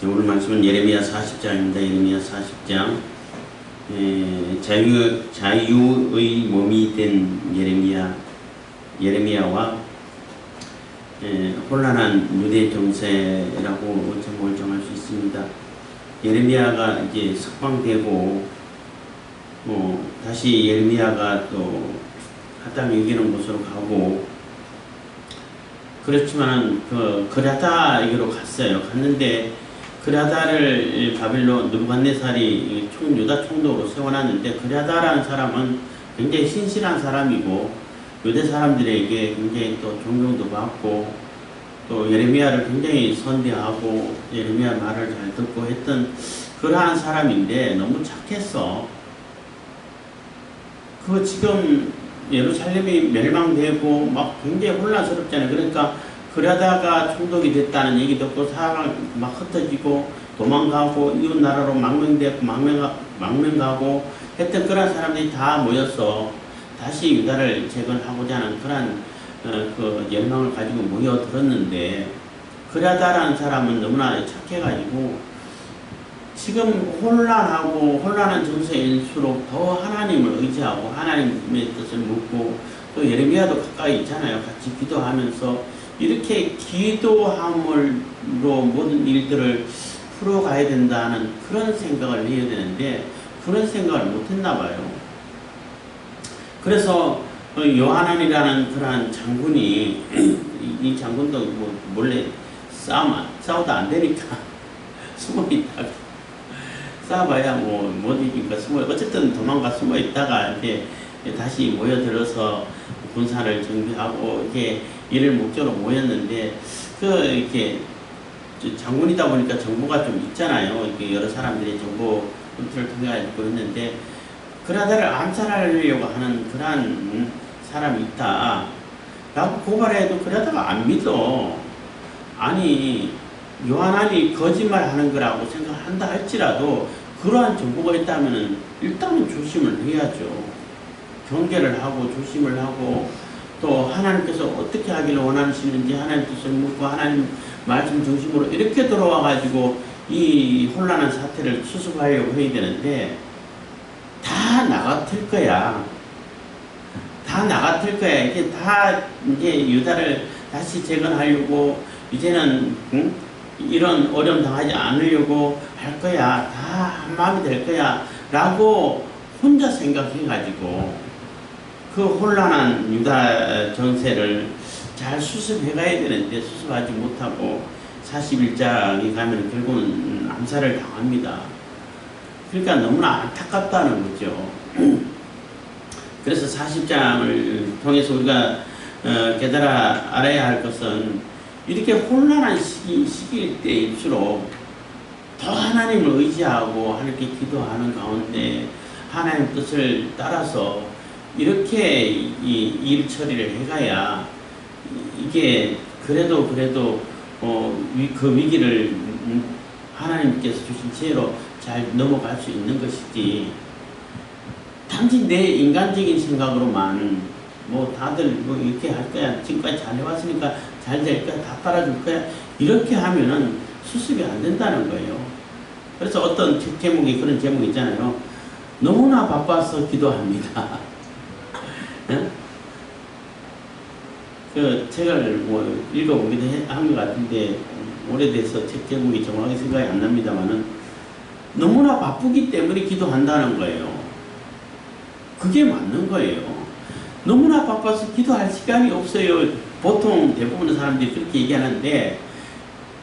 오늘 말씀은 예레미야 40장입니다. 예레미야 40장. 자유의 몸이 된 예레미야와 혼란한 유대 정세라고 제목을 정할 수 있습니다. 예레미야가 이제 석방되고 다시 예레미야가 또 하담이 이기는 곳으로 가고, 그렇지만은 그라다에게로 갔어요. 갔는데 그라다를 바벨론 느부갓네살이 유다 총독으로 세워놨는데, 그라다라는 사람은 굉장히 신실한 사람이고 유대 사람들에게 굉장히 또 존경도 받고, 또 예레미야를 굉장히 선대하고 예레미야 말을 잘 듣고 했던 그러한 사람인데, 너무 착했어. 지금 예루살렘이 멸망되고 막 굉장히 혼란스럽잖아요. 그러니까 그러다가 총독이 됐다는 얘기 듣고 사람 막 흩어지고 도망가고 이웃 나라로 망명가고 했던 그런 사람들이 다 모여서 다시 유다를 재건하고자 하는 그런 열망을 가지고 모여들었는데, 그라다라는 사람은 너무나 착해가지고 지금 혼란한 정세일수록 더 하나님을 의지하고 하나님의 뜻을 묻고, 또 예레미야도 가까이 있잖아요. 같이 기도하면서 이렇게 기도함으로 모든 일들을 풀어가야 된다는 그런 생각을 해야 되는데, 그런 생각을 못했나 봐요. 그래서 요하난이라는 그러한 장군이 이 장군도 몰래 싸우다 안 되니까 숨어 있다가, 싸워봐야 못 이기니까 어쨌든 도망가 숨어 있다가 이렇게 다시 모여들어서 군사를 정비하고 이렇게 이를 목적으로 모였는데, 이렇게 장군이다 보니까 정보가 좀 있잖아요. 이렇게 여러 사람들이 정보 루트를 통해 알고 있는데, 그라다를 암살하려고 하는 그러한 사람이 있다 라고 고발해도 그라다가 안 믿어. 아니, 요한안이 거짓말 하는 거라고 생각한다 할지라도 그러한 정보가 있다면 일단은 조심을 해야죠. 경계를 하고 조심을 하고, 또 하나님께서 어떻게 하기를 원하시는지 하나님 뜻을 묻고 하나님 말씀 중심으로 이렇게 돌아와 가지고 이 혼란한 사태를 수습하려고 해야 되는데, 다 나같을 거야. 이게 다 이제 유다를 다시 재건하려고 이제는 이런 어려움 당하지 않으려고 할 거야. 다 한마음이 될 거야 라고 혼자 생각해가지고 그 혼란한 유다 정세를 잘 수습해 가야 되는데 수습하지 못하고 41장에 가면 결국은 암살을 당합니다. 그러니까 너무나 안타깝다는 거죠. 그래서 40장을 통해서 우리가 깨달아 알아야 할 것은, 이렇게 혼란한 시기일 때일수록 더 하나님을 의지하고 하나님께 기도하는 가운데 하나님 뜻을 따라서 이렇게 이 일 처리를 해가야 이게 그래도 그 위기를 하나님께서 주신 지혜로 잘 넘어갈 수 있는 것이지, 단지 내 인간적인 생각으로만 다들 이렇게 할 거야, 지금까지 잘 해왔으니까 잘 될 거야, 다 따라줄 거야, 이렇게 하면은 수습이 안 된다는 거예요. 그래서 어떤 제목이 그런 제목이 있잖아요. 너무나 바빠서 기도합니다. 그 책을 읽어보기도 한 것 같은데 오래돼서 책 제목이 정확하게 생각이 안 납니다만은, 너무나 바쁘기 때문에 기도한다는 거예요. 그게 맞는 거예요. 너무나 바빠서 기도할 시간이 없어요. 보통 대부분의 사람들이 그렇게 얘기하는데,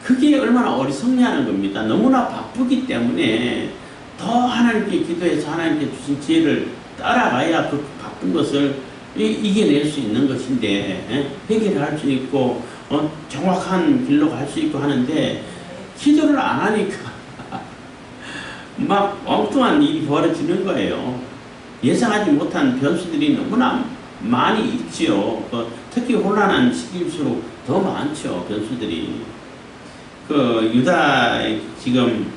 그게 얼마나 어리석냐는 겁니다. 너무나 바쁘기 때문에 더 하나님께 기도해서 하나님께 주신 지혜를 따라가야 그 바쁜 것을 이겨낼 수 있는 것인데, 해결할 수 있고 정확한 길로 갈 수 있고 하는데, 기도를 안 하니까 막 엉뚱한 일이 벌어지는 거예요. 예상하지 못한 변수들이 너무나 많이 있지요. 특히 혼란한 시기일수록 더 많죠, 변수들이. 유다 지금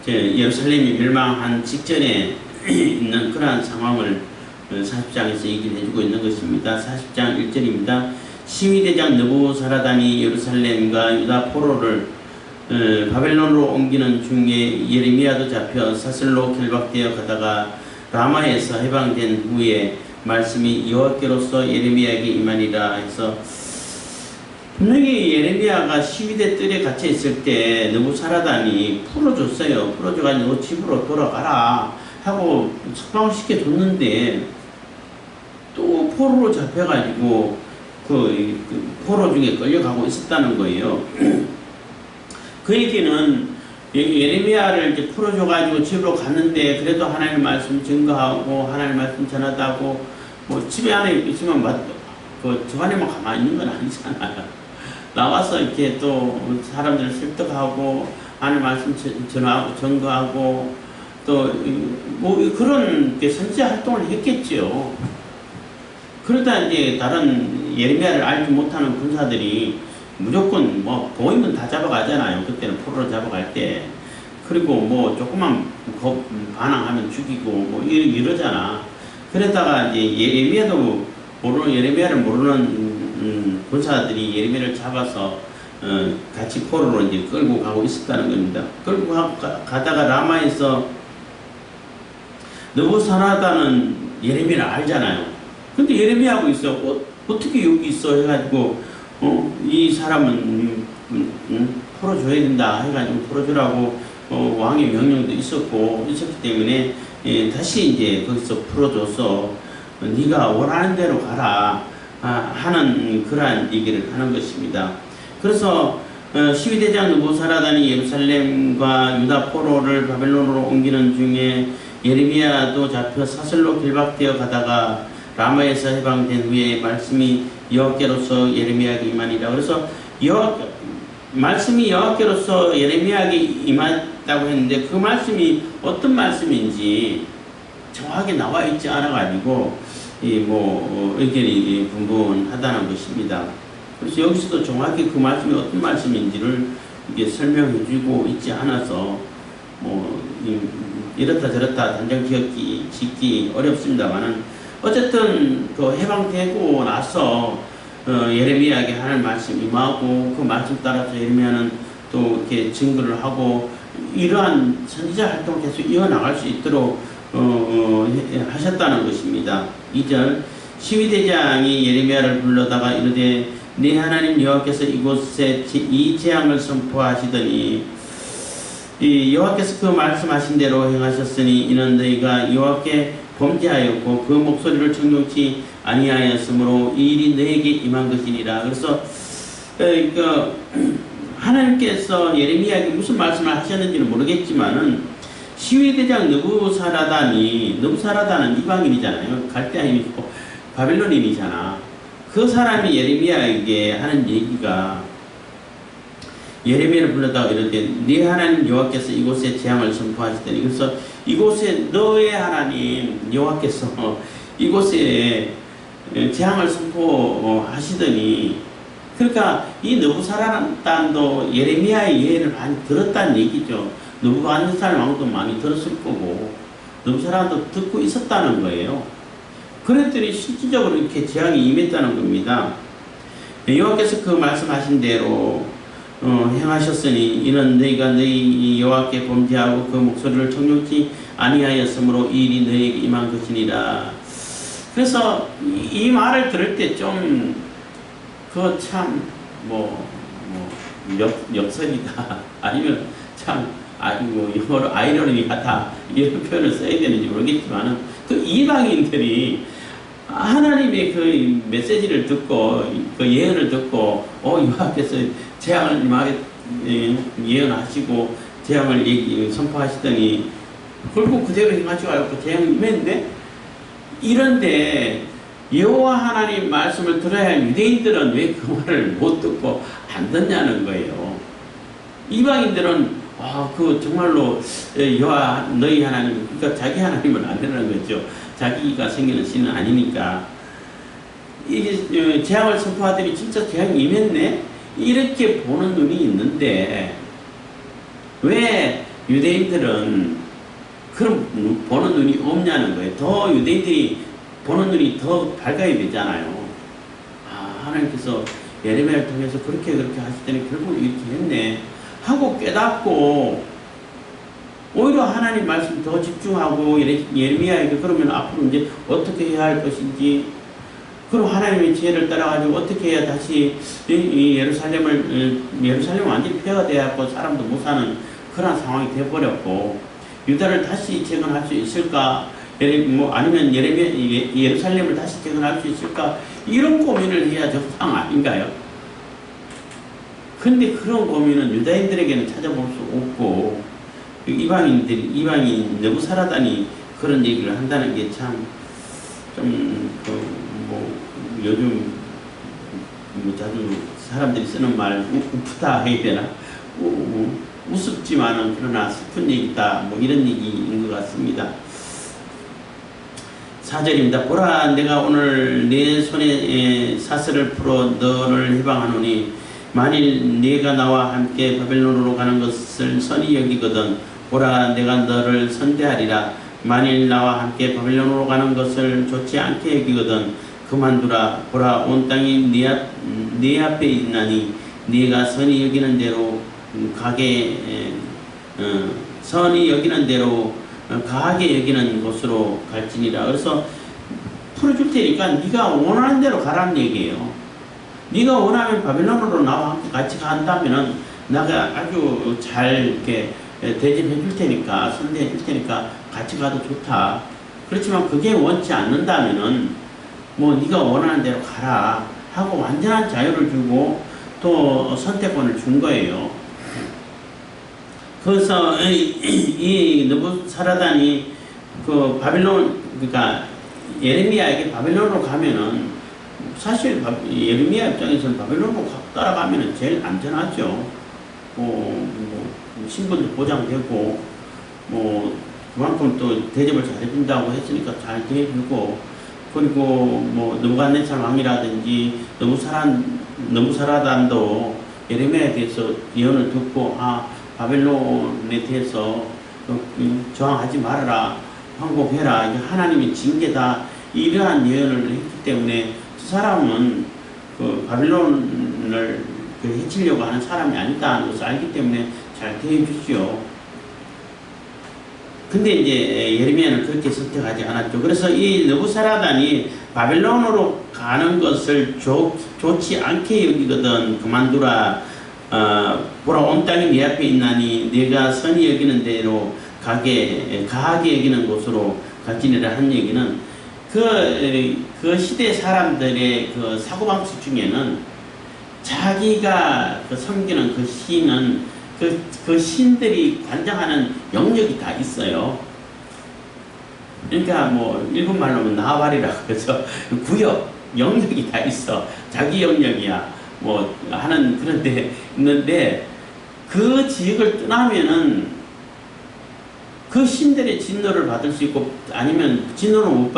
예루살렘이 멸망한 직전에 있는 그러한 상황을 40장에서 얘기를 해주고 있는 것입니다. 40장 1절입니다. 시위대장 느부사라단이 예루살렘과 유다 포로를 바벨론으로 옮기는 중에 예레미야도 잡혀 사슬로 결박되어 가다가 라마에서 해방된 후에 말씀이 여호와께로서 예레미야에게 임하니라 해서, 분명히 예레미야가 시위대 뜰에 갇혀 있을 때 느부사라단이 풀어줬어요. 풀어줘가지고 너 집으로 돌아가라 하고 석방을 시켜줬는데 또 포로로 잡혀가지고 그 포로 중에 끌려가고 있었다는 거예요. 그 얘기는 예레미야를 이제 풀어줘가지고 집으로 갔는데 그래도 하나님의 말씀 증거하고 하나님의 말씀 전하다고 뭐 집에 안에 있으면 저 안에만 가만히 있는 건 아니잖아요. 나와서 이렇게 또 사람들을 설득하고 하나님의 말씀 전하고 증거하고 또 뭐 그런 선지 활동을 했겠죠. 그러다 이제 다른 예레미야를 알지 못하는 군사들이 무조건 뭐 보이면 다 잡아가잖아요. 그때는 포로로 잡아갈 때. 그리고 뭐 조금만 반항하면 죽이고 뭐 이러잖아. 그러다가 이제 예레미야를 모르는 군사들이 예레미야를 잡아서 같이 포로로 이제 끌고 가고 있었다는 겁니다. 끌고 가다가 라마에서 느부사라단은 예레미야를 알잖아요. 근데 예레미야하고 있어. 어떻게 여기 있어 해가지고 이 사람은 풀어줘야 된다 해가지고 풀어주라고 왕의 명령도 있었기 때문에 다시 이제 거기서 풀어줘서 네가 원하는 대로 가라 하는 그러한 얘기를 하는 것입니다. 그래서 시위대장 느부사라단이 예루살렘과 유다 포로를 바벨론으로 옮기는 중에 예레미야도 잡혀 사슬로 결박되어 가다가 라마에서 해방된 후에 말씀이 여호와께로서 예레미야에게 임하니라. 그래서 말씀이 여호와께로서 예레미야에게 임했다고 했는데 그 말씀이 어떤 말씀인지 정확하게 나와 있지 않아 가지고 의견이 분분하다는 것입니다. 그래서 여기서도 정확히 그 말씀이 어떤 말씀인지를 이게 설명해주고 있지 않아서 이렇다 저렇다 단정 짓기 어렵습니다만은, 어쨌든 그 해방되고 나서 예레미야에게 하나님 말씀 임하고 그 말씀 따라서 예레미야는 또 이렇게 증거를 하고 이러한 선지자 활동을 계속 이어나갈 수 있도록 하셨다는 것입니다. 2절, 시위대장이 예레미야를 불러다가 이르되 네 하나님 여호와께서 이곳에 이 재앙을 선포하시더니 여호와께서 그 말씀하신 대로 행하셨으니 이는 너희가 여호와께 범죄하였고 그 목소리를 청종치 아니하였으므로 이 일이 너에게 임한 것이니라. 그래서 하나님께서 예레미야에게 무슨 말씀을 하셨는지는 모르겠지만은 시위대장 느부사라단은 이방인이잖아요. 갈대아인이고 바벨론인이잖아. 그 사람이 예레미야에게 하는 얘기가, 예레미야를 불러다가 이르되 네 하나님 여호와께서 이곳에 재앙을 선포하시더니, 그래서 이곳에 너의 하나님 여호와께서 이곳에 재앙을 선포하시더니, 그러니까 이 느부사라단도 예레미야의 예를 많이 들었다는 얘기죠. 느부갓네살 왕도 많이 들었을 거고 느부사라단도 듣고 있었다는 거예요. 그랬더니 실질적으로 이렇게 재앙이 임했다는 겁니다. 여호와께서 그 말씀하신 대로 행하셨으니 이는 너희가 너희 여호와께 범죄하고 그 목소리를 청종치 아니하였으므로 이 일이 너희에게 임한 것이니라. 그래서 이 말을 들을 때 좀 참 역설이다 아니면 참 영어로 아이러니하다 이런 표현을 써야 되는지 모르겠지만은, 그 이방인들이 하나님의 그 메시지를 듣고 그 예언을 듣고 여호와께서 재앙을 예언하시고 재앙을 선포하시더니 결국 그대로 행하지 않고 재앙이 임했는데, 이런데 여호와 하나님 말씀을 들어야 할 유대인들은 왜 그 말을 못 듣고 안 듣냐는 거예요. 이방인들은 정말로 여호와 너희 하나님, 그러니까 자기 하나님은 안 되는 거죠. 자기가 생기는 신은 아니니까. 이게 재앙을 선포하더니 진짜 재앙이 임했네? 이렇게 보는 눈이 있는데 왜 유대인들은 그런 보는 눈이 없냐는 거예요. 더 유대인들이 보는 눈이 더 밝아야 되잖아요. 하나님께서 예레미야를 통해서 그렇게 하시더니 결국 이렇게 했네 하고 깨닫고 오히려 하나님 말씀 더 집중하고 예레미야에게 그러면 앞으로 이제 어떻게 해야 할 것인지 그럼 하나님의 지혜를 따라가지고 어떻게 해야 다시 이 예루살렘 완전히 폐허가 되어갖고 사람도 못 사는 그런 상황이 되어버렸고 유다를 다시 재건할 수 있을까? 아니면 예루살렘을 다시 재건할 수 있을까? 이런 고민을 해야 정상 아닌가요? 근데 그런 고민은 유다인들에게는 찾아볼 수 없고 이방인 느부사라단이 그런 얘기를 한다는 게 참 요즘 자주 사람들이 쓰는 말 우프다 해야 되나? 우습지만은 그러나 슬픈 얘기다 이런 얘기인 것 같습니다. 4절입니다. 보라 내가 오늘 내 손에 사슬을 풀어 너를 해방하노니 만일 네가 나와 함께 바벨론으로 가는 것을 선히 여기거든 보라 내가 너를 선대하리라. 만일 나와 함께 바벨론으로 가는 것을 좋지 않게 여기거든 그만두라. 보라 온 땅이 네 앞에 있나니 네가 선히 여기는 대로 선히 여기는 대로 가하게 여기는 곳으로 갈지니라. 그래서 풀어줄 테니까 네가 원하는 대로 가라는 얘기예요. 네가 원하면 바벨론으로 나와 함께 같이 간다면은 내가 아주 잘 이렇게 대접해 줄 테니까 선대해 줄 테니까 같이 가도 좋다. 그렇지만 그게 원치 않는다면은 네가 원하는 대로 가라 하고 완전한 자유를 주고 또 선택권을 준 거예요. 그래서 이 느부사라단이 그러니까 예레미야에게 바벨론으로 가면은 사실 예레미야 입장에서는 바벨론으로 따라가면은 제일 안전하죠. 신분도 보장되고 그만큼 또 대접을 잘해준다고 했으니까 잘 대해주고 그리고 느부갓네살 왕이라든지 느부사라단도 예레미야에 대해서 예언을 듣고 바벨론에 대해서 저항하지 말아라 항복해라 이게 하나님의 징계다 이러한 예언을 했기 때문에 그 사람은 바벨론을 해치려고 하는 사람이 아니다는 것을 알기 때문에 잘 대해주시오. 근데 이제 예레미야는 그렇게 선택하지 않았죠. 그래서 이 느부사라단이 바벨론으로 가는 것을 좋지 않게 여기거든 그만두라. 보라 온 땅이 네 앞에 있나니 네가 선히 여기는 대로 가하게 여기는 곳으로 갈지니라 한 얘기는 그 시대 사람들의 그 사고방식 중에는 자기가 섬기는 그 신은 그 신들이 관장하는 영역이 다 있어요. 그러니까 일본 말로 하면 나발이라고 해서 구역, 영역이 다 있어. 자기 영역이야. 하는 그런 데 있는데 그 지역을 떠나면은 그 신들의 진노를 받을 수 있고 아니면 진노를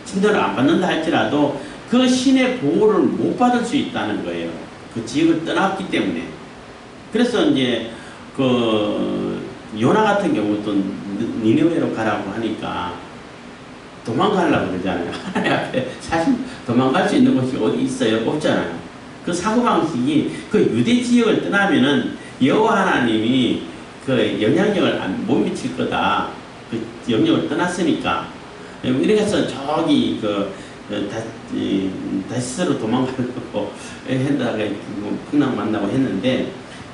진노를 안 받는다 할지라도 그 신의 보호를 못 받을 수 있다는 거예요. 그 지역을 떠났기 때문에. 그래서 이제 요나 같은 경우도 니느웨로 가라고 하니까 도망가려고 그러잖아요. 하나님 앞에 사실 도망갈 수 있는 곳이 어디 있어요? 없잖아요. 그 사고방식이 그 유대 지역을 떠나면은 여호와 하나님이 그 영향력을 못 미칠 거다. 그 영역을 떠났으니까. 이렇게 해서 저기 다시스로 도망가려고 했다가 풍랑 만나고 했는데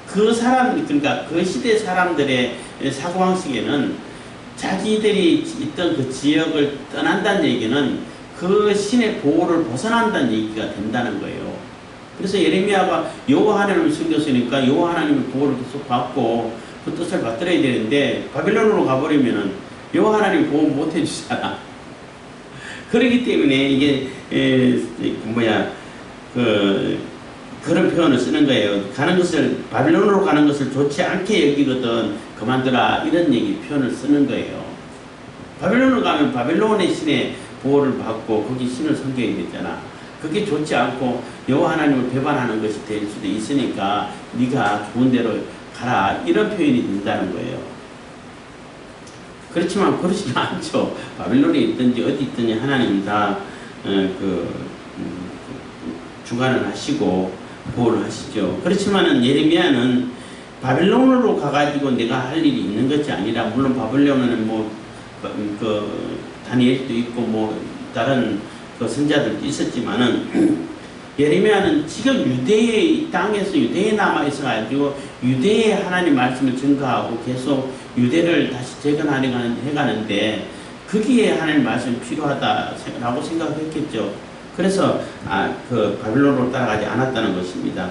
그러니까 그 시대 사람들의 사고방식에는 자기들이 있던 그 지역을 떠난다는 얘기는 그 신의 보호를 벗어난다는 얘기가 된다는 거예요. 그래서 예레미야가 여호와 하나님을 섬겼으니까 여호와 하나님의 보호를 계속 받고 그 뜻을 받들어야 되는데 바벨론으로 가버리면은 여호와 하나님 보호 못 해주잖아. 그렇기 때문에 이게 그런 표현을 쓰는 거예요. 바벨론으로 가는 것을 좋지 않게 여기거든 그만두라 이런 표현을 쓰는 거예요. 바벨론으로 가면 바벨론의 신의 보호를 받고 거기 신을 섬겨야 되잖아. 그게 좋지 않고 여호와 하나님을 배반하는 것이 될 수도 있으니까 네가 좋은 대로 가라 이런 표현이 된다는 거예요. 그렇지만 그렇지는 않죠. 바벨론에 있든지 어디 있든지 하나님이 다 주관을 하시고 보호를 하시죠. 그렇지만은 예레미야는 바벨론으로 가가지고 내가 할 일이 있는 것이 아니라, 물론 바벨론에는 뭐 다니엘도 있고 뭐 다른 그 선자들도 있었지만은 예레미야는 지금 유대의 이 땅에서 유대에 남아 있어가지고 유대의 하나님 말씀을 증거하고 계속 유대를 다시 재건해가는데 거기에 하나님 말씀이 필요하다라고 생각했겠죠. 그래서 그 바벨론으로 따라가지 않았다는 것입니다.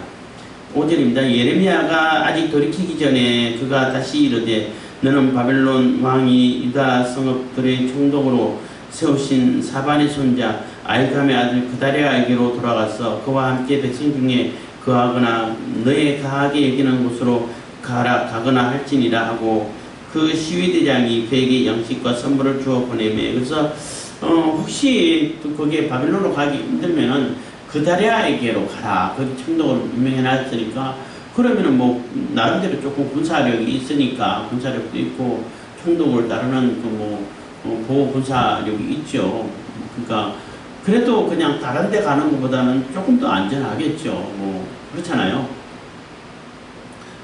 5절입니다. 예레미야가 아직 돌이키기 전에 그가 다시 이르되 너는 바벨론 왕이 유다 성읍들의 총독으로 세우신 사반의 손자 아이감의 아들 그다랴에게로 돌아가서 그와 함께 백성 중에 거하거나 너의 가하게 여기는 곳으로 가거나 할지니라 하고 그 시위대장이 그에게 양식과 선물을 주어 보내매. 그래서 혹시 또 거기에 바벨론으로 가기 힘들면은 그다랴에게로 가라. 거기 총독으로 유명해놨으니까 그러면은 뭐 나름대로 조금 군사력이 있으니까 군사력도 있고 총독을 따르는 그 보호 군사력이 있죠. 그러니까 그래도 그냥 다른 데 가는 것보다는 조금 더 안전하겠죠. 뭐 그렇잖아요.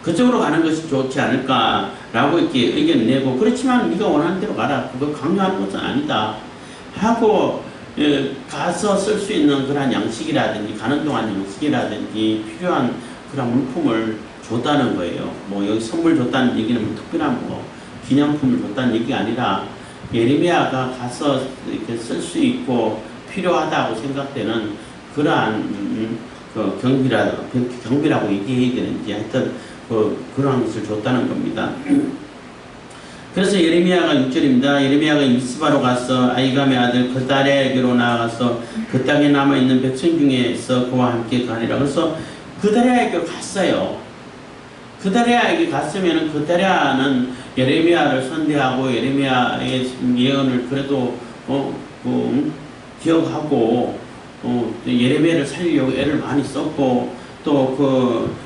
그쪽으로 가는 것이 좋지 않을까라고 이렇게 의견을 내고, 그렇지만 네가 원하는 대로 가라. 그거 강요하는 것은 아니다. 하고 가서 쓸 수 있는 그런 양식이라든지 가는 동안 양식이라든지 필요한 그런 물품을 줬다는 거예요. 뭐 여기 선물 줬다는 얘기는 뭐 특별한 뭐 기념품을 줬다는 얘기가 아니라 예레미야가 가서 이렇게 쓸 수 있고 필요하다고 생각되는 그러한 그 경비라고 얘기해야 되는지 하여튼 그러한 것을 줬다는 겁니다. 그래서 예레미야가 6절입니다. 예레미야가 미스바로 가서 아이감의 아들 그다랴에게로 나아가서 그 땅에 남아있는 백성 중에서 그와 함께 가니라. 그래서 그다랴에게로 갔어요. 그다랴에게 갔으면 그다랴는 예레미야를 선대하고 예레미야의 예언을 그래도 기억하고 예레미야를 살리려고 애를 많이 썼고 또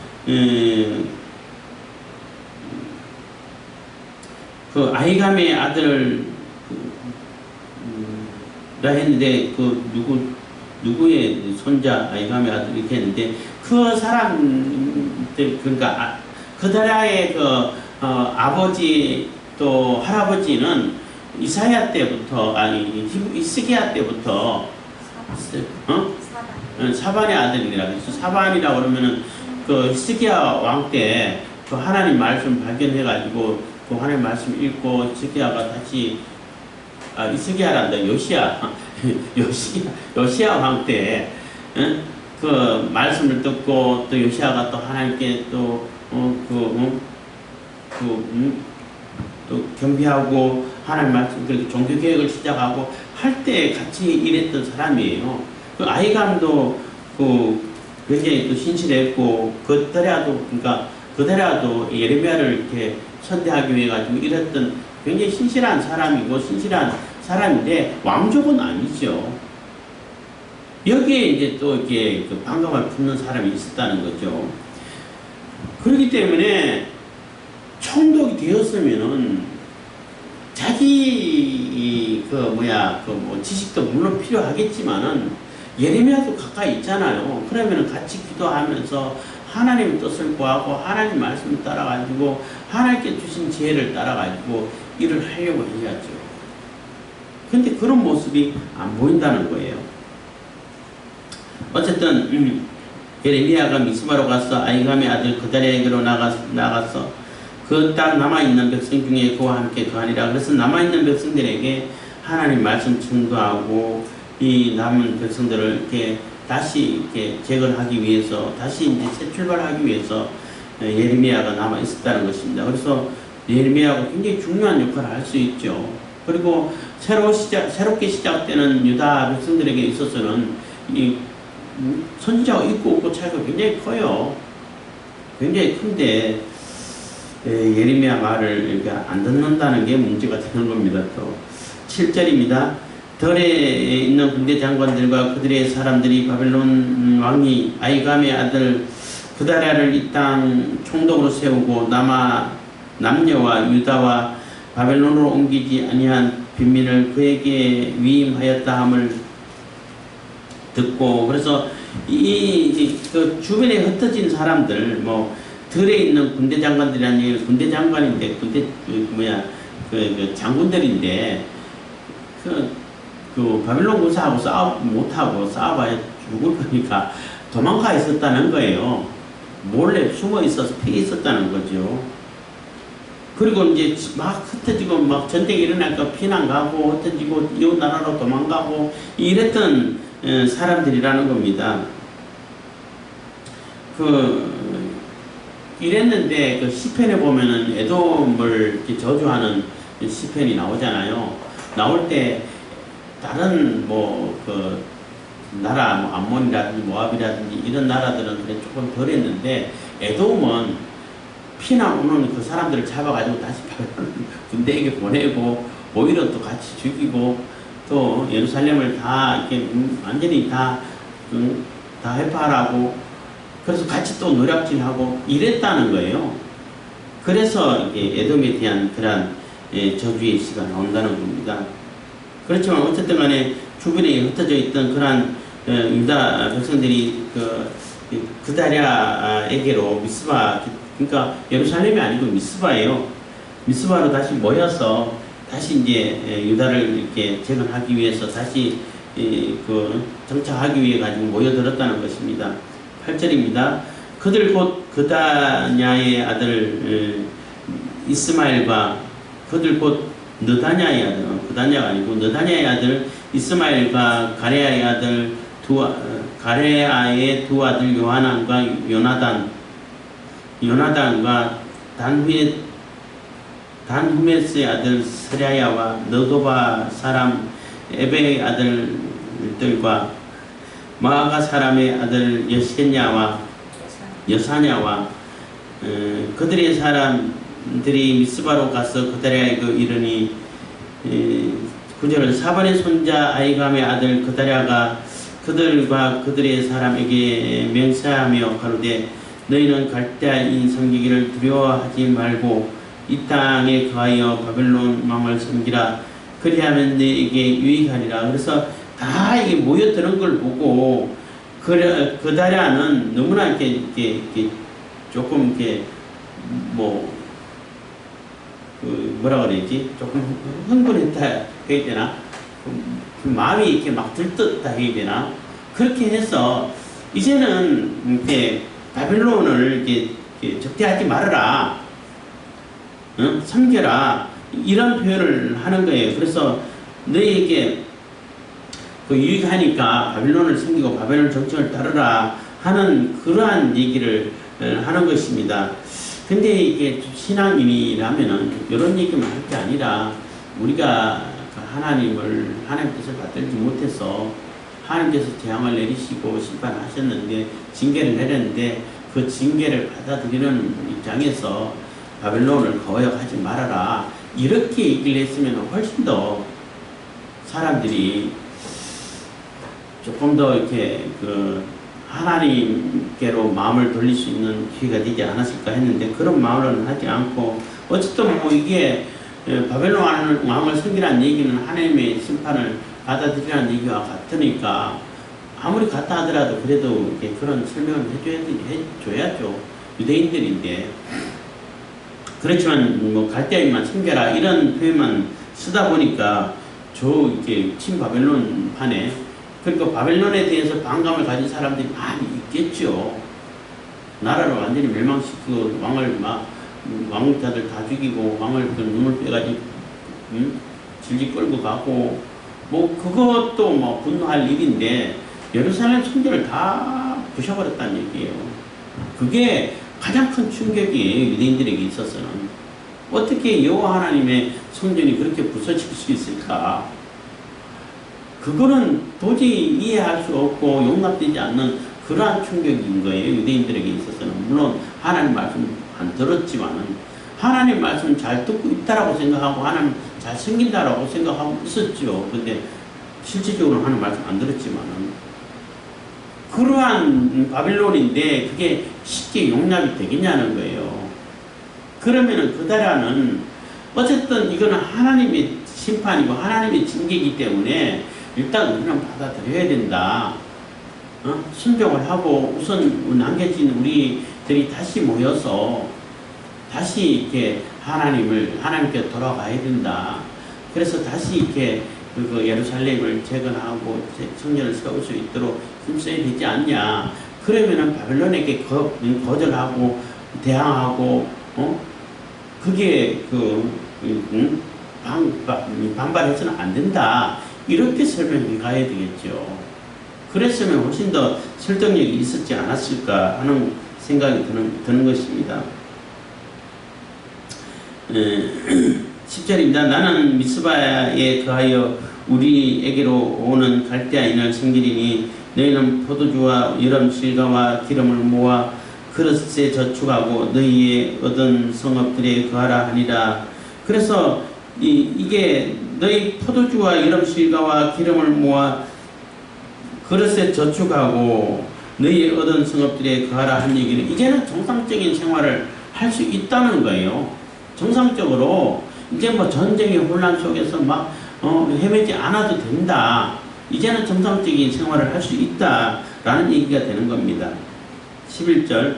그 아이감의 아들을 했는데 누구의 손자 아이감의 아들 이렇게 했는데 그 사람들 그러니까 그다랴의 아버지 또 할아버지는 이사야 때부터 이스기야 때부터 사반의 아들이라 그래서 사반이라고 그러면은 그 히스기야 왕 때 그 하나님 말씀 발견해가지고 그 하나님 말씀 읽고 히스기야가 다시 이스기야란다 요시야 왕 때 그 말씀을 듣고 또 요시야가 또 하나님께 또 경배하고 하나님 말씀 그렇게 종교 개혁을 시작하고 할 때 같이 일했던 사람이에요. 그 아이감도 굉장히 또 신실했고 그다랴도 예레미야를 이렇게 선대하기 위해 가지고 일했던 굉장히 신실한 사람인데 왕족은 아니죠. 여기에 이제 또 이렇게 반감을 품는 사람이 있었다는 거죠. 그렇기 때문에 총독이 되었으면은 자기 지식도 물론 필요하겠지만은 예레미야도 가까이 있잖아요. 그러면은 같이 기도하면서 하나님의 뜻을 구하고 하나님 말씀을 따라가지고 하나님께 주신 지혜를 따라가지고 일을 하려고 해야죠. 근데 그런 모습이 안 보인다는 거예요. 어쨌든 예레미야가 미스바로 가서 아이감의 아들 그다랴에게로 나가서 그 땅 남아있는 백성 중에 그와 함께 거하니라. 그래서 남아있는 백성들에게 하나님 말씀 증거하고 이 남은 백성들을 이렇게 다시 이렇게 재건하기 위해서 다시 이제 새 출발하기 위해서 예레미야가 남아 있었다는 것입니다. 그래서 예레미야가 굉장히 중요한 역할을 할 수 있죠. 그리고 새롭게 시작되는 유다 백성들에게 있어서는 이 선지자가 있고 없고 차이가 굉장히 커요. 굉장히 큰데 예레미야 말을 이렇게 안 듣는다는 게 문제가 되는 겁니다. 또 7절입니다. 덜에 있는 군대 장관들과 그들의 사람들이 바벨론 왕이 아이감의 아들 그다랴를 이 땅 총독으로 세우고 남녀와 유다와 바벨론으로 옮기지 아니한 빈민을 그에게 위임하였다 함을 듣고, 그래서 그 주변에 흩어진 사람들, 뭐, 들에 있는 군대 장관들이라니, 군대 장관인데, 그 장군들인데, 그 바빌론 군사하고 못하고 싸워봐야 죽을 거니까 도망가 있었다는 거예요. 몰래 숨어 있어서 피해 있었다는 거죠. 그리고 이제 막 흩어지고 막 전쟁이 일어나니까 피난 가고 흩어지고 이웃 나라로 도망가고 이랬던 사람들이라는 겁니다. 이랬는데 그 시편에 보면은 에돔을 저주하는 시편이 나오잖아요. 나올 때 다른 그 나라 뭐 암몬이라든지 모압이라든지 이런 나라들은 그래 조금 덜 했는데 에돔은 피난 오는 그 사람들을 잡아가지고 다시 군대에게 보내고 오히려 또 같이 죽이고 또 예루살렘을 다 이렇게 완전히 다 회파하라고 그래서 같이 또 노략질하고 이랬다는 거예요. 그래서 이게 에돔에 대한 그런 저주의 시가 나온다는 겁니다. 그렇지만 어쨌든 간에 주변에 흩어져 있던 그러한 유다 백성들이 그다랴에게로 미스바, 그러니까 예루살렘이 아니고 미스바예요. 미스바로 다시 모여서 다시 이제 유다를 이렇게 재건하기 위해서 다시 정착하기 위해 가지고 모여들었다는 것입니다. 8절입니다. 그들 곧 그다냐의 아들 이스마엘과 그들 곧 느다냐의 아들, 그다냐가 아니고 느다냐의 아들 이스마엘과 가레아의 두 아들 요하난과 요나단과 단후메스의 아들 스랴야와 너도바 사람 에베의 아들들과 마아가 사람의 아들 여사냐와 그들의 사람들이 미스바로 가서 그다랴에 이르니 9절 사반의 손자 아이감의 아들 그다랴가 그들과 그들의 사람에게 맹세하며 가로되 너희는 갈대아인 섬기기를 두려워하지 말고 이 땅에 거하여 바벨론 왕을 섬기라. 그리하면 너에게 유익하리라. 그래서 다 이게 모여드는 걸 보고 그다랴는 너무나 이렇게 조금 이렇게 뭐라 그래야지? 조금 흥분했다 해야 되나? 그 마음이 이렇게 막 들떴다 해야 되나? 그렇게 해서 이제는 이렇게 바벨론을 이렇게 적대하지 말아라. 응? 섬겨라. 이런 표현을 하는 거예요. 그래서 너희에게 유익하니까 바벨론을 섬기고 바벨론 정책을 따르라 하는 그러한 얘기를 하는 것입니다. 근데 이게 신앙인이라면은 이런 얘기만 할 게 아니라 우리가 하나님 뜻을 받들지 못해서 하나님께서 재앙을 내리시고 심판하셨는데 징계를 내렸는데 그 징계를 받아들이는 입장에서 바벨론을 거역하지 말아라 이렇게 얘기를 했으면 훨씬 더 사람들이 조금 더 이렇게 하나님께로 마음을 돌릴 수 있는 기회가 되지 않았을까 했는데 그런 마음을 하지 않고 어쨌든 이게 바벨론 왕을 섬기라는 얘기는 하나님의 심판을 받아들이라는 얘기와 같으니까 아무리 같다 하더라도 그래도 이렇게 그런 설명을 해줘야죠. 유대인들인데. 그렇지만 갈대아인만 섬겨라 이런 표현만 쓰다 보니까 이렇게 친바벨론 판에 그러니까 바벨론에 대해서 반감을 가진 사람들이 많이 있겠죠. 나라를 완전히 멸망시키고 왕자들 다 죽이고 왕을 눈을 빼가지고 질질 끌고 가고 그것도 분노할 일인데 예루살렘 성전을 다 부셔버렸다는 얘기예요. 그게 가장 큰 충격이에요. 유대인들에게 있어서는. 어떻게 여호와 하나님의 성전이 그렇게 부서질 수 있을까? 그거는 도저히 이해할 수 없고 용납되지 않는 그러한 충격인 거예요. 유대인들에게 있어서는. 물론 하나님 말씀 안 들었지만은 하나님 말씀 잘 듣고 있다라고 생각하고 하나님 잘 섬긴다라고 생각하고 있었죠. 근데 실질적으로 하나님 말씀 안 들었지만은 그러한 바빌론인데 그게 쉽게 용납이 되겠냐는 거예요. 그러면은 그다라는 어쨌든 이거는 하나님의 심판이고 하나님의 징계이기 때문에 일단 우리는 받아들여야 된다. 순종을 하고 우선 남겨진 우리들이 다시 모여서 다시 이렇게 하나님께 돌아가야 된다. 그래서 다시 이렇게 그 예루살렘을 재건하고 성전을 세울 수 있도록 힘써야 되지 않냐. 그러면은 바벨론에게 거절하고 대항하고 그게 반발해서는 안 된다. 이렇게 설명해 가야 되겠죠. 그랬으면 훨씬 더 설득력이 있었지 않았을까 하는 생각이 드는 것입니다. 10절입니다. 나는 미스바에 거하여 우리에게로 오는 갈대아인을 섬기리니 너희는 포도주와 여름 실과와 기름을 모아 그릇에 저축하고 너희의 얻은 성읍들에 거하라 하니라. 그래서 이게 너희 포도주와 여름 실과와 기름을 모아 그릇에 저축하고 너희의 얻은 성읍들에 거하라 한 얘기는 이제는 정상적인 생활을 할 수 있다는 거예요. 정상적으로 이제 뭐 전쟁의 혼란 속에서 막 헤매지 않아도 된다. 이제는 정상적인 생활을 할 수 있다라는 얘기가 되는 겁니다. 11절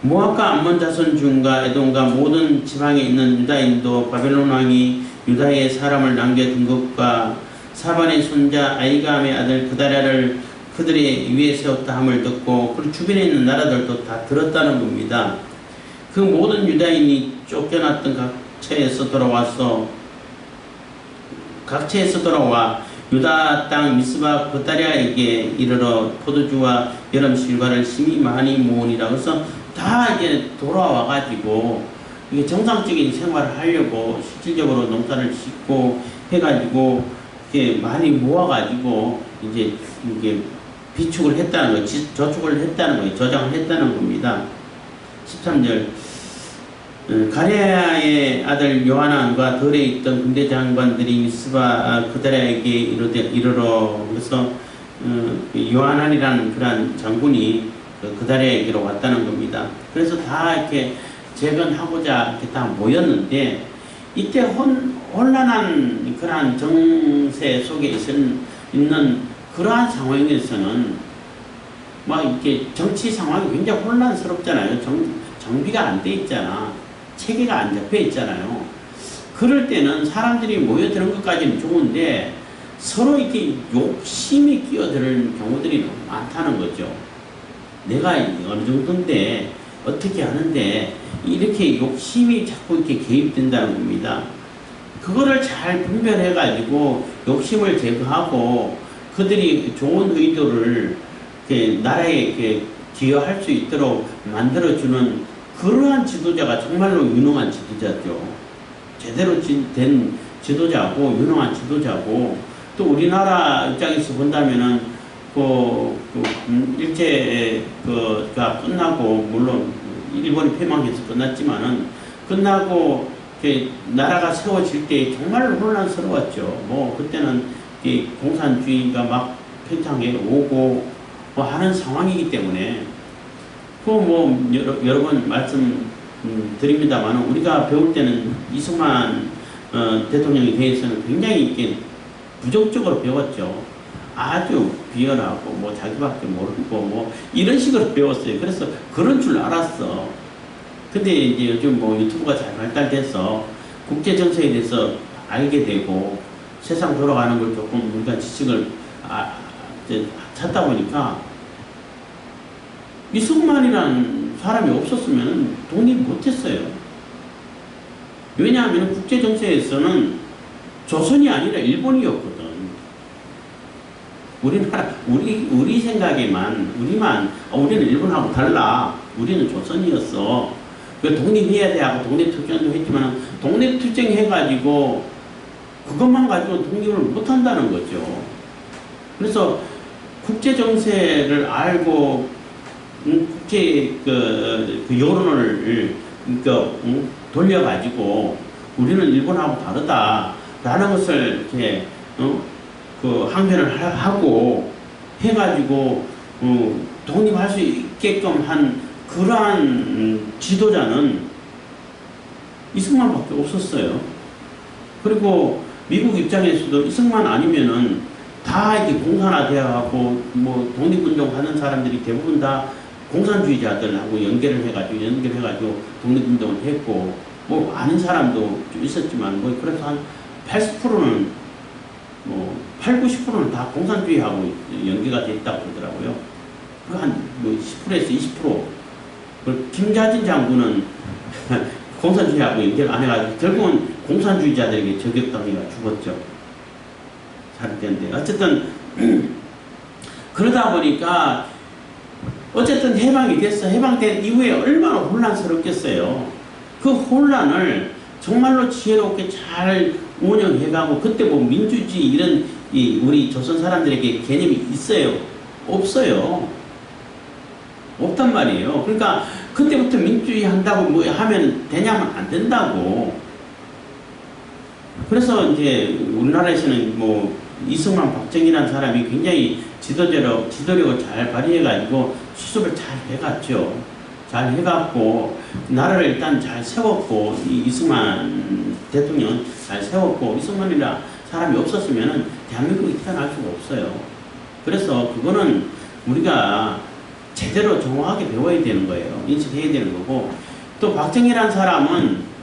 모압과 암몬 자손 중과 에돔과 모든 지방에 있는 유다인도 바벨론 왕이 유다의 사람을 남겨둔 것과 사반의 손자 아이감의 아들 그다랴를 그들의 위에 세웠다 함을 듣고 그 주변에 있는 나라들도 다 들었다는 겁니다. 그 모든 유다인이 쫓겨났던 각처에서 돌아와 유다 땅 미스바 그다랴에게 이르러 포도주와 여름 실과를 심히 많이 모으니라. 그래서 다 이제 돌아와 가지고 이게 정상적인 생활을 하려고 실질적으로 농사를 짓고 해가지고 이렇게 많이 모아가지고 이제 이게 비축을 했다는 거예요. 저축을 했다는 거예요. 저장을 했다는 겁니다. 13절 가레아의 아들 요하난과 들에 있던 군대 장관들이 미스바 그다랴에게 이르러 그래서 요하난이라는 그런 장군이 그다랴에게로 왔다는 겁니다. 그래서 다 이렇게 재건하고자 이렇게 다 모였는데 이때 혼란한 그러한 정세 속에 있는 그러한 상황에서는 막 이렇게 정치 상황이 굉장히 혼란스럽잖아요. 정비가 안 돼 있잖아. 체계가 안 잡혀 있잖아요. 그럴 때는 사람들이 모여드는 것까지는 좋은데 서로 이렇게 욕심이 끼어드는 경우들이 너무 많다는 거죠. 내가 어느 정도인데 어떻게 하는데 이렇게 욕심이 자꾸 이렇게 개입된다는 겁니다. 그거를 잘 분별해 가지고 욕심을 제거하고 그들이 좋은 의도를 나라에 이렇게 기여할 수 있도록 만들어주는 그러한 지도자가 정말로 유능한 지도자죠. 제대로 된 지도자고 유능한 지도자고 또 우리나라 입장에서 본다면은 일제가 끝나고 물론 일본이 패망해서 끝났지만은 끝나고 나라가 세워질 때 정말 혼란스러웠죠. 뭐 그때는 공산주의가 막 팽창해 오고 뭐 하는 상황이기 때문에 여러 번 말씀 드립니다만 우리가 배울 때는 이승만 대통령에 대해서는 굉장히 이렇게 부정적으로 배웠죠. 아주 비열하고 뭐 자기밖에 모르고 뭐 이런 식으로 배웠어요. 그래서 그런 줄 알았어. 근데 이제 요즘 뭐 유튜브가 잘 발달돼서 국제 정세에 대해서 알게 되고 세상 돌아가는 걸 조금 우리가 지식을 찾다 보니까 이승만이라는 사람이 없었으면 독립 못했어요. 왜냐하면 국제 정세에서는 조선이 아니라 일본이었거든. 우리 생각에만 우리는 일본하고 달라. 우리는 조선이었어. 독립해야 돼 하고 독립투쟁도 했지만 독립투쟁 해가지고 그것만 가지고 독립을 못한다는 거죠. 그래서 국제 정세를 알고 국제 여론을 돌려가지고 우리는 일본하고 다르다라는 것을 이렇게 항변을 하고 해가지고 독립할 수 있게끔 한 그러한 지도자는 이승만밖에 없었어요. 그리고 미국 입장에서도 이승만 아니면은 다 다 이제 공산화되어갖고 뭐 독립운동 하는 사람들이 대부분 다 공산주의자들하고 연결해가지고 독립운동을 했고 뭐 아는 사람도 좀 있었지만 뭐 그래서 한 80%는 뭐 80, 90%는 다 공산주의하고 연계가 됐다고 그러더라고요. 그 한 뭐 10%에서 20%. 김자진 장군은 공산주의하고 연결 안 해가지고 결국은 공산주의자들에게 저격당해가 죽었죠. 살인됐는데 어쨌든 그러다 보니까 어쨌든 해방이 됐어. 해방된 이후에 얼마나 혼란스럽겠어요. 그 혼란을 정말로 지혜롭게 잘 운영해가고 그때 뭐 민주주의 이런 우리 조선 사람들에게 개념이 있어요? 없어요. 없단 말이에요. 그러니까 그때부터 민주주의 한다고 뭐 하면 되냐면 안 된다고. 그래서 이제 우리나라에서는 뭐 이승만, 박정희라는 사람이 굉장히 지도력을 잘 발휘해가지고 수습을 잘 해갔죠. 잘 해갖고 나라를 일단 잘 세웠고 이승만 대통령은 잘 세웠고 이승만이라 사람이 없었으면은 대한민국이 태어날 수가 없어요. 그래서 그거는 우리가 제대로 정확하게 배워야 되는 거예요. 인식해야 되는 거고 또 박정희라는 사람은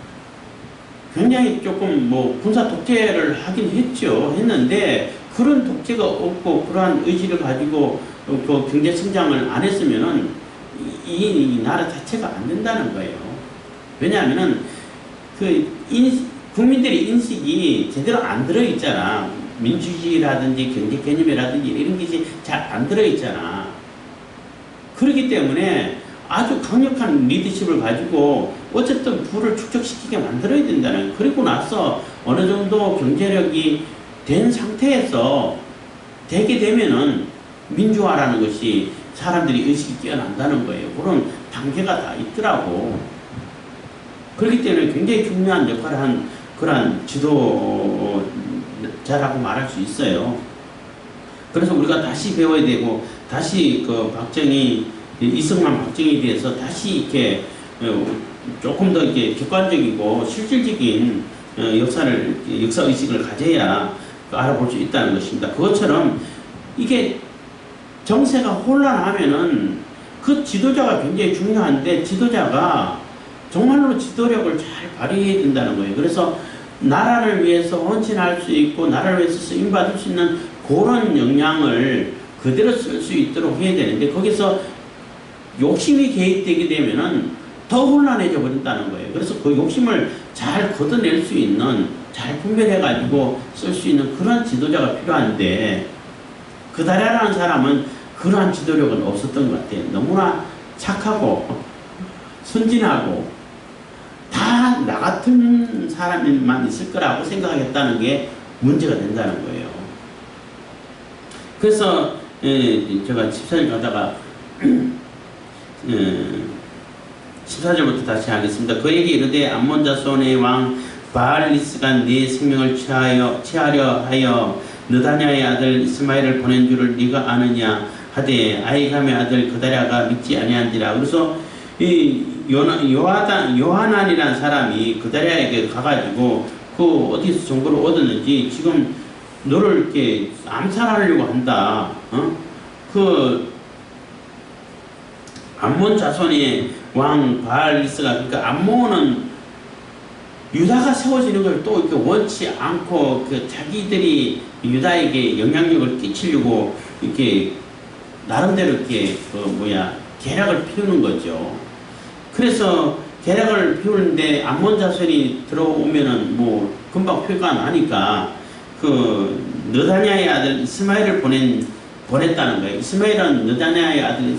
굉장히 조금 뭐 군사 독재를 하긴 했는데 그런 독재가 없고 그러한 의지를 가지고 그 경제 성장을 안 했으면은 이 나라 자체가 안 된다는 거예요. 왜냐하면은 국민들의 인식이 제대로 안 들어있잖아. 민주주의라든지 경제 개념이라든지 이런 것이 잘 안 들어있잖아. 그렇기 때문에 아주 강력한 리더십을 가지고 어쨌든 부를 축적시키게 만들어야 된다는 거예요. 그리고 나서 어느 정도 경제력이 된 상태에서 되게 되면은 민주화라는 것이 사람들이 의식이 깨어난다는 거예요. 그런 단계가 다 있더라고. 그렇기 때문에 굉장히 중요한 역할을 한 그러한 지도자라고 말할 수 있어요. 그래서 우리가 다시 배워야 되고 다시 그 이승만 박정희에 대해서 다시 이렇게 조금 더 이렇게 객관적이고 실질적인 역사의식을 가져야 알아볼 수 있다는 것입니다. 그것처럼 이게 정세가 혼란하면은 그 지도자가 굉장히 중요한데 지도자가 정말로 지도력을 잘 발휘해야 된다는 거예요. 그래서 나라를 위해서 헌신할 수 있고 나라를 위해서 쓰임받을 수 있는 그런 역량을 그대로 쓸 수 있도록 해야 되는데 거기서 욕심이 개입되게 되면은 더 혼란해져 버린다는 거예요. 그래서 그 욕심을 잘 걷어낼 수 있는, 잘 분별해가지고 쓸 수 있는 그런 지도자가 필요한데 그다라라는 사람은 그러한 지도력은 없었던 것 같아요. 너무나 착하고 순진하고 다 나 같은 사람만 있을 거라고 생각하겠다는 게 문제가 된다는 거예요. 그래서 제가 14절 가다가 14절부터 다시 하겠습니다. 그에게 이르되 암몬 자손의 왕 바알리스가 네 생명을 취하려 하여 느다냐의 아들 이스마엘을 보낸 줄을 네가 아느냐 하되 아히감의 아들 그다랴가 믿지 아니한지라. 그래서 이 요하난이라는 사람이 그다랴에게 가가지고 그 어디서 정보를 얻었는지 지금 너를 이렇게 암살하려고 한다. 그 암몬 자손의 왕 바알리스가, 그러니까 암몬은 유다가 세워지는 걸 또 이렇게 원치 않고 그 자기들이 유다에게 영향력을 끼치려고 이렇게 나름대로 이렇게 계략을 피우는 거죠. 그래서 계략을 피우는데 암몬 자손이 들어오면은 뭐 금방 표가 나니까 그 느다냐의 아들 이스마엘을 보냈다는 거예요. 느다냐의 아들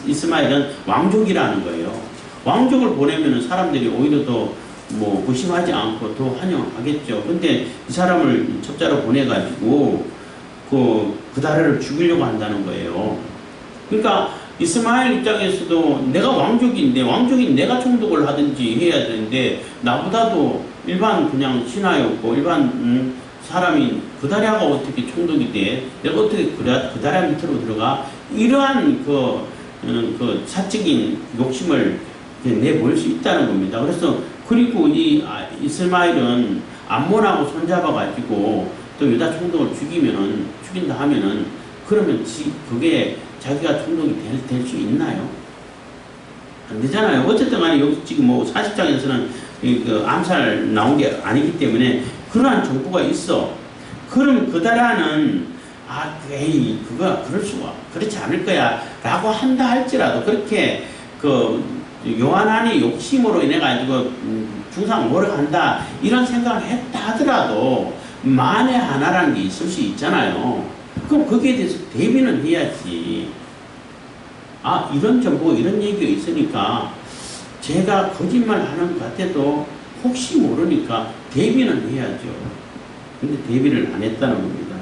이스마엘은 왕족이라는 거예요. 왕족을 보내면은 사람들이 오히려 더 뭐 무심하지 않고 더 환영하겠죠. 근데 이 사람을 첩자로 보내가지고 그다라를 죽이려고 한다는 거예요. 그러니까 이스마엘 입장에서도 내가 왕족인데 내가 총독을 하든지 해야 되는데 나보다도 일반 그냥 신하였고 일반 사람이 그다랴가 어떻게 총독이 돼? 내가 어떻게 그다랴 밑으로 들어가? 이러한 그 사적인 욕심을 내볼 수 있다는 겁니다. 그리고 이 이스마엘은 암몬하고 손잡아가지고 또 유다 총독을 죽인다 하면은 그러면 그게 자기가 총독이 될 수 있나요? 안 되잖아요. 어쨌든 간에 여기 지금 뭐 40장에서는 그 암살 나온 게 아니기 때문에 그러한 정보가 있어. 그럼 그다라는 에이 그거 그럴 수가 그렇지 않을 거야 라고 한다 할지라도 그렇게 그 요한안이 욕심으로 인해 가지고 중상 모략한다 이런 생각을 했다 하더라도 만에 하나라는 게 있을 수 있잖아요. 그럼 거기에 대해서 대비는 해야지. 이런 정보 이런 얘기가 있으니까 제가 거짓말 하는 것 같아도 혹시 모르니까 대비는 해야죠. 근데 대비를 안 했다는 겁니다.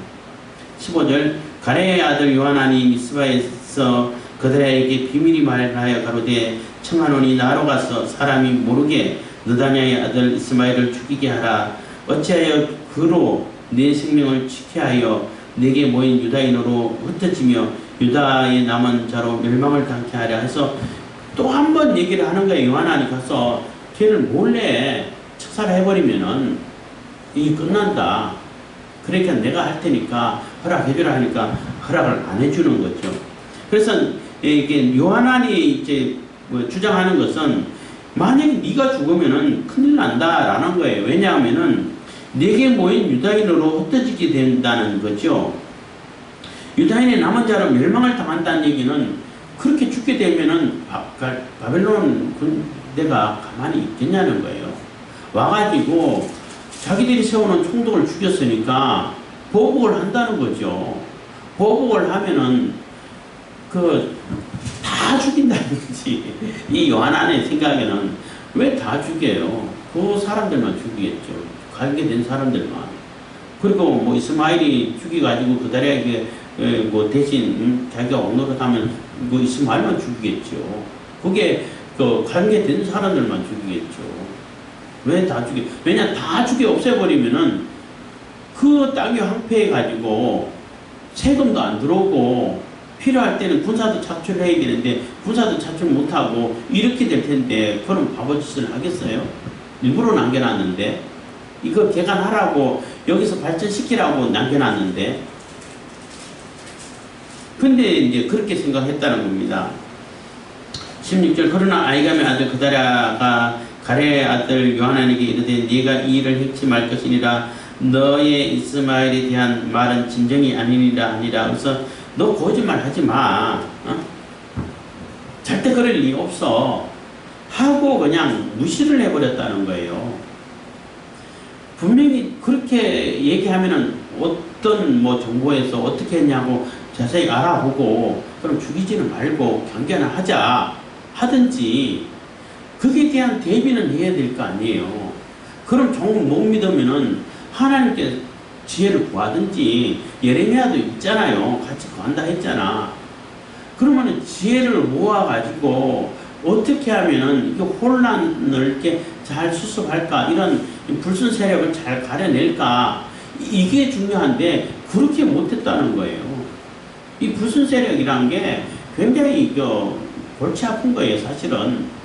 15절 가레의 아들 요한안이 미스바에서 그들에게 비밀이 말하여 가로되 청하노니 나로 가서 사람이 모르게 느다냐의 아들 이스마엘을 죽이게 하라. 어찌하여 그로 내 생명을 지켜 하여 내게 모인 유다인으로 흩어지며 유다의 남은 자로 멸망을 당케 하려 해서 또 한 번 얘기를 하는 거예요. 요한안이 가서 걔를 몰래 척살해버리면은 이게 끝난다. 그러니까 내가 할 테니까 허락해주라 하니까 허락을 안 해주는 거죠. 그래서 이게 요한안이 이제 뭐 주장하는 것은 만약에 네가 죽으면은 큰일 난다라는 거예요. 왜냐하면은 내게 모인 유다인으로 흩어지게 된다는 거죠. 유다인의 남은 자로 멸망을 당한다는 얘기는 그렇게 죽게 되면은 바벨론 군대가 가만히 있겠냐는 거예요. 와가지고 자기들이 세우는 총독을 죽였으니까 보복을 한다는 거죠. 보복을 하면은 다 죽인다는 거지. 이 요한안의 생각에는 왜 다 죽여요? 그 사람들만 죽이겠죠. 관계된 사람들만. 그리고 뭐 이스마엘이 죽여가지고 그달에 뭐 대신 자기가 억노릇하면 뭐 이스마엘만 죽이겠죠. 그게 그 관계된 사람들만 죽이겠죠. 왜 다 죽여? 왜냐 다 죽여 없애버리면은 그 땅이 황폐해가지고 세금도 안 들어오고 필요할 때는 군사도 차출해야 되는데 군사도 차출 못하고 이렇게 될 텐데 그럼 바보짓을 하겠어요? 일부러 남겨놨는데 이거 개간하라고 여기서 발전시키라고 남겨놨는데 근데 이제 그렇게 생각했다는 겁니다. 16절 그러나 아이감의 아들 그다랴가 가레의 아들 요한안에게 이르되 네가 이 일을 행치 말 것이니라 너의 이스마엘에 대한 말은 진정이 아니니라 하니라. 그래서 너 거짓말 하지 마. 절대 그럴 리 없어. 하고 그냥 무시를 해버렸다는 거예요. 분명히 그렇게 얘기하면은 어떤 뭐 정보에서 어떻게 했냐고 자세히 알아보고 그럼 죽이지는 말고 경계나 하자 하든지 그에 대한 대비는 해야 될 거 아니에요. 그럼 정말 못 믿으면은 하나님께 지혜를 구하든지 예레미야도 있잖아요. 같이 구한다 했잖아. 그러면 지혜를 모아가지고 어떻게 하면은 이 혼란을 이렇게 잘 수습할까 이런 불순 세력을 잘 가려낼까 이게 중요한데 그렇게 못했다는 거예요. 이 불순 세력이란 게 굉장히 골치 아픈 거예요. 사실은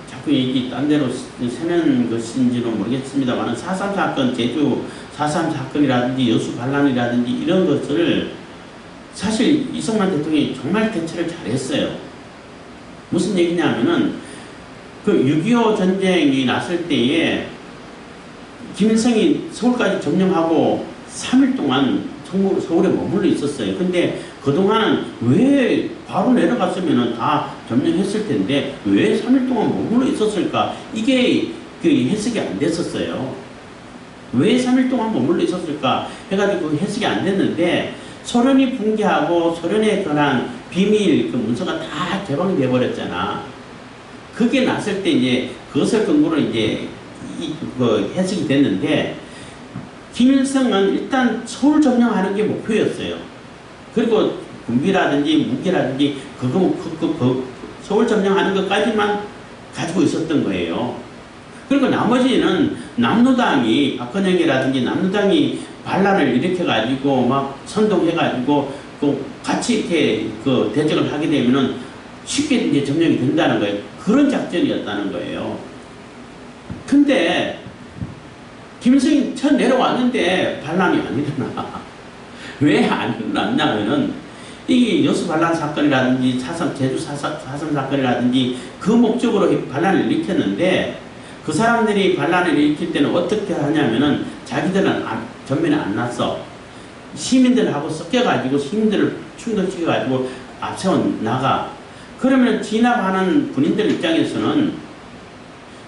자꾸 얘기 딴 데로 새는 것인지는 모르겠습니다만 4.3 사건 제주 4.3 사건이라든지 여수 반란이라든지 이런 것을 사실 이승만 대통령이 정말 대처를 잘했어요. 무슨 얘기냐면은 6.25 전쟁이 났을 때에 김일성이 서울까지 점령하고 3일 동안 서울에 머물러 있었어요. 근데 그동안은 왜 바로 내려갔으면 다 점령했을 텐데 왜 3일 동안 머물러 있었을까? 이게 해석이 안 됐었어요. 왜 3일 동안 머물러 있었을까? 해가지고 해석이 안 됐는데 소련이 붕괴하고 소련에 관한 비밀 문서가 다 개방이 돼버렸잖아. 그게 났을 때 이제 그것을 근거로 이제 해석이 됐는데 김일성은 일단 서울 점령하는 게 목표였어요. 그리고 군비라든지 무기라든지 서울 점령하는 것까지만 가지고 있었던 거예요. 그리고 나머지는 남로당이 박헌영이라든지 남로당이 반란을 일으켜가지고 막 선동해가지고 같이 이렇게 대적을 하게 되면은 쉽게 이제 점령이 된다는 거예요. 그런 작전이었다는 거예요. 근데 김일성이 쳐 내려왔는데 반란이 안 일어나. 왜 안 일어났냐면은 이 여수 반란 사건이라든지 제주 사선 사건이라든지 그 목적으로 반란을 일으켰는데 그 사람들이 반란을 일으킬 때는 어떻게 하냐면은 자기들은 전면에 안 났어. 시민들하고 섞여가지고 시민들을 충돌시켜가지고 앞세워 나가. 그러면 진압하는 군인들 입장에서는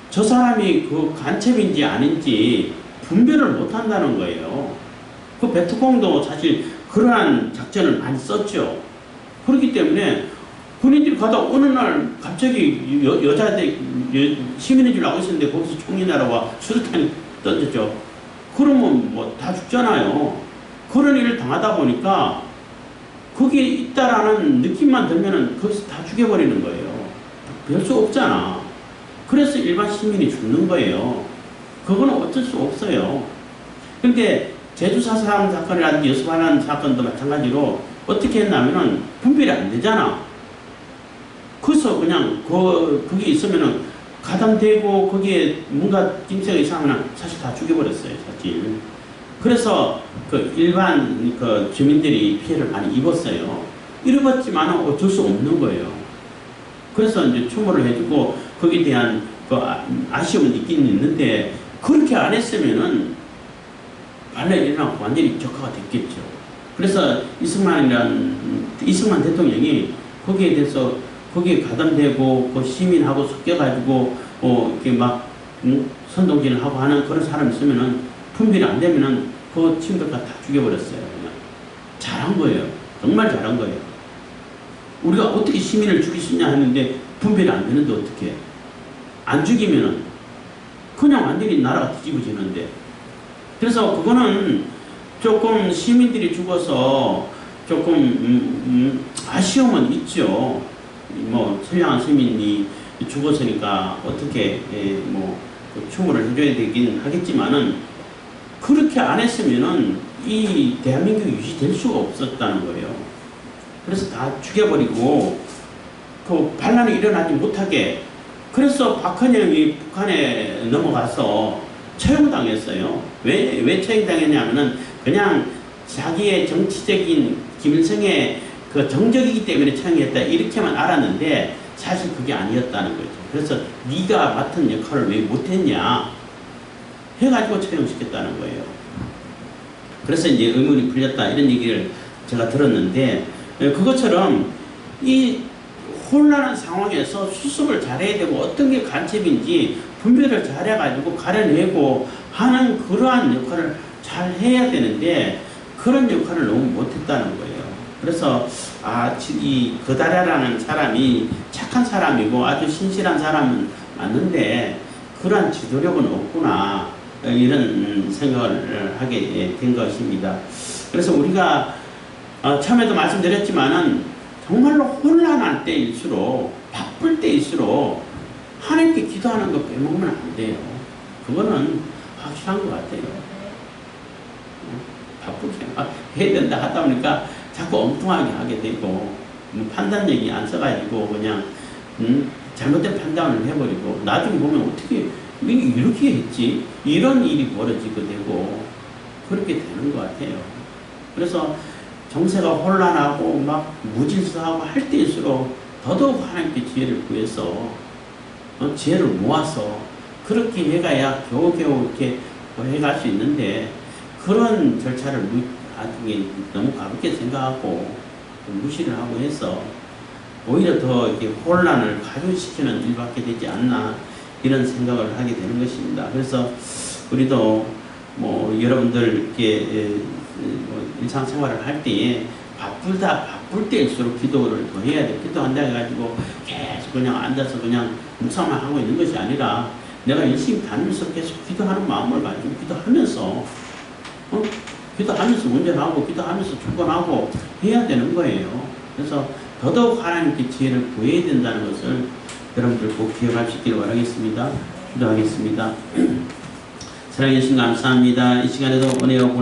저 사람이 그 간첩인지 아닌지 분별을 못 한다는 거예요. 그 베트콩도 사실 그러한 작전을 많이 썼죠. 그렇기 때문에 군인들이 가다 어느 날 갑자기 여자들 시민인 줄 알고 있었는데 거기서 총이 날아와 수류탄이 던졌죠. 그러면 뭐 다 죽잖아요. 그런 일을 당하다 보니까 거기에 있다라는 느낌만 들면은 거기서 다 죽여버리는 거예요. 별 수 없잖아. 그래서 일반 시민이 죽는 거예요. 그거는 어쩔 수 없어요. 그런데 제주 사상 사건이라든지 여수 반란 사건도 마찬가지로 어떻게 했냐면은 분별이 안 되잖아. 그래서 그냥 거기 있으면은 가담되고 거기에 뭔가 김새가 이상하면 사실 다 죽여버렸어요, 사실. 그래서 그 일반 그 주민들이 피해를 많이 입었어요. 입었지만 어쩔 수 없는 거예요. 그래서 이제 추모를 해주고 거기에 대한 그 아쉬움은 있긴 있는데 그렇게 안 했으면은 반란이 일어나고 완전히 적화가 됐겠죠. 그래서 이승만 대통령이 거기에 대해서 거기에 가담되고 그 시민하고 섞여가지고 이렇게 막 선동질을 하고 하는 그런 사람이 있으면은 분별이 안 되면은 그 친구들과 다 죽여버렸어요. 그냥 잘한 거예요. 정말 잘한 거예요. 우리가 어떻게 시민을 죽일 수 있냐 했는데 분별이 안 되는데 어떻게 안 죽이면은 그냥 완전히 나라가 뒤집어지는데. 그래서 그거는 조금 시민들이 죽어서 조금 아쉬움은 있죠. 뭐 선량한 시민이 죽었으니까 어떻게 뭐 추모를 해줘야 되긴 하겠지만은 그렇게 안 했으면은 이 대한민국이 유지될 수가 없었다는 거예요. 그래서 다 죽여버리고 그 반란이 일어나지 못하게. 그래서 박헌영이 북한에 넘어가서 처형당했어요. 왜 처형당했냐면은 그냥 자기의 정치적인 김일성의 그 정적이기 때문에 처형했다 이렇게만 알았는데 사실 그게 아니었다는 거죠. 그래서 네가 맡은 역할을 왜 못했냐 해가지고 처형시켰다는 거예요. 그래서 이제 의문이 풀렸다 이런 얘기를 제가 들었는데 그것처럼 이 혼란한 상황에서 수습을 잘해야 되고 어떤 게 간첩인지 분별을 잘해가지고 가려내고 하는 그러한 역할을 잘 해야 되는데 그런 역할을 너무 못했다는 거예요. 그래서 이 그다라라는 사람이 착한 사람이고 아주 신실한 사람은 맞는데 그러한 지도력은 없구나 이런 생각을 하게 된 것입니다. 그래서 우리가 처음에도 말씀드렸지만은 정말로 혼란할 때일수록 바쁠 때일수록 하나님께 기도하는 거 빼먹으면 안 돼요. 그거는 확실한 것 같아요. 바쁘게 해야 된다 하다 보니까 자꾸 엉뚱하게 하게 되고 판단력이 안 써가지고 그냥 잘못된 판단을 해버리고 나중에 보면 어떻게 이렇게 했지? 이런 일이 벌어지게 되고 그렇게 되는 것 같아요. 그래서 정세가 혼란하고 막 무질서하고 할 때일수록 더더욱 하나님께 지혜를 구해서 지혜를 모아서 그렇게 해가야 겨우겨우 이렇게 해갈 수 있는데 그런 절차를 나중에 너무 가볍게 생각하고 무시를 하고 해서 오히려 더 이렇게 혼란을 가중시키는 일밖에 되지 않나 이런 생각을 하게 되는 것입니다. 그래서 우리도 뭐 여러분들 이렇게 일상생활을 할 때에 바쁠 때일수록 기도를 더 해야 돼. 기도한다 해가지고 계속 그냥 앉아서 그냥 묵상만 하고 있는 것이 아니라 내가 열심히 다니면서 계속 기도하는 마음을 가지고 기도하면서 기도하면서 운전하고 기도하면서 출근하고 해야 되는 거예요. 그래서 더더욱 하나님께 지혜를 구해야 된다는 것을 여러분들 꼭 기억할 수 있기를 바라겠습니다. 기도하겠습니다. 사랑해 주신 감사합니다. 이 시간에도 은혜와